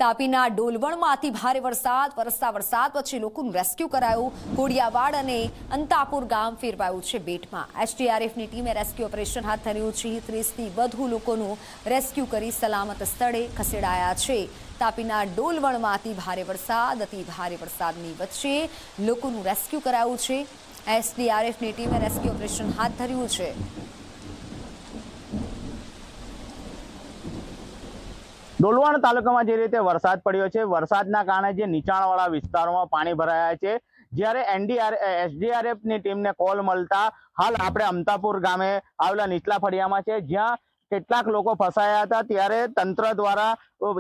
તાપીના ડોલવણમાં અતિ ભારે વરસાદ પછી લોકોનું રેસ્ક્યુ કરાયું। કોડિયાવાડ અને અંતાપુર ગામ ફેરવાયું છે બેટમાં। એસડીઆરએફની ટીમે રેસ્ક્યુ ઓપરેશન હાથ ધર્યું છે। 30થી વધુ લોકોનું રેસ્ક્યુ કરી સલામત સ્થળે ખસેડાયા છે। તાપીના ડોલવણમાં અતિ ભારે વરસાદની વચ્ચે લોકોનું રેસ્ક્યુ કરાયું છે। એસડીઆરએફની ટીમે રેસ્ક્યુ ઓપરેશન હાથ ધર્યું છે। ડોલવણ તાલુકામાં જે રીતે વરસાદ પડ્યો છે, વરસાદના કારણે જે નીચાણવાળા વિસ્તારોમાં પાણી ભરાયા છે, જ્યારે એસડીઆરએફની ટીમને કોલ મળતા હાલ આપણે અંતાપુર ગામે આવેલા નીચલા ફળિયામાં છે, જ્યાં કેટલાક લોકો ફસાયા હતા। ત્યારે તંત્ર દ્વારા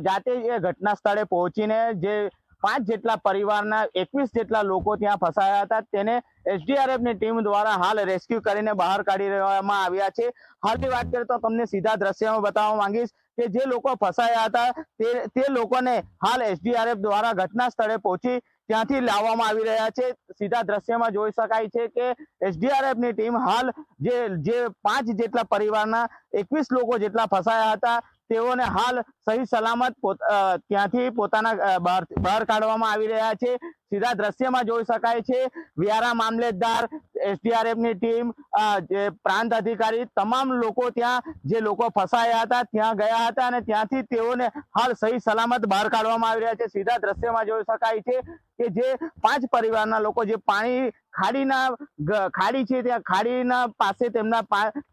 જાતે એ ઘટના સ્થળે પહોંચીને જે 5 જેટલા પરિવારના 21 જેટલા લોકો ત્યાં ફસાયા હતા તેને એસડીઆરએફની ટીમ દ્વારા હાલ રેસ્ક્યુ કરીને બહાર કાઢી લેવામાં આવ્યા છે। હાલની વાત કરીએ તો તમને સીધા દ્રશ્યમાં બતાવવા માંગીશ કે જે લોકો ફસાયા હતા તે લોકોને હાલ એસડીઆરએફ દ્વારા ઘટના સ્થળે પહોંચી ત્યાંથી લાવવામાં આવી રહ્યા છે। સીધા દ્રશ્યમાં જોઈ શકાય છે કે એસડીઆરએફની ટીમ હાલ જે 5 જેટલા પરિવારના 21 લોકો જેટલા ફસાયા હતા તેઓને હાલ સહી સલામત ત્યાંથી પોતાના બહાર કાઢવામાં આવી રહ્યા છે। સીધા દ્રશ્યમાં જોઈ શકાય છે વ્યારા મામલેદાર, એસડીઆરએફની ટીમ, જે પ્રાંત અધિકારી, તમામ લોકો ત્યાં જે લોકો ફસાયા હતા ત્યાં ગયા હતા અને ત્યાંથી તેઓને હાલ સહી સલામત બહાર કાઢવામાં આવી રહ્યા છે। સીધા દ્રશ્યમાં જોઈ શકાય છે કે જે 5 પરિવારના લોકો જે પાણી ખાડી છે ત્યાં ખાડીના પાસે તેમના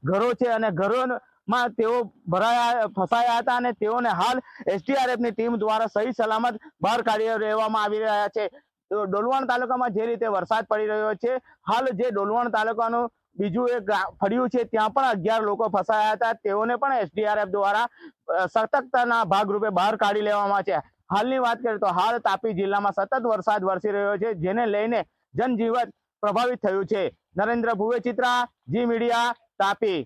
ઘરો છે અને ઘરોમાં તેઓ ફસાયા હતા અને તેઓને હાલ એસડીઆરએફની ટીમ દ્વારા સહી સલામત બહાર કાઢી લેવામાં આવી રહ્યા છે। ડોલવણ તાલુકામાં જે રીતે વરસાદ પડી રહ્યો છે, હાલ જે ડોલવણ તાલુકાનું બીજું એક ફળિયું છે ત્યાં પણ 11 લોકો ફસાયા હતા, તેઓને પણ એસડીઆરએફ દ્વારા સતર્કતાના ભાગરૂપે બહાર કાઢી લેવામાં છે। હાલની વાત કરીએ તો હાલ તાપી જિલ્લામાં સતત વરસાદ વરસી રહ્યો છે, જેને લઈને જનજીવન પ્રભાવિત થયું છે। નરેન્દ્ર ભુવે, ચિત્રા, જી મીડિયા, તાપી।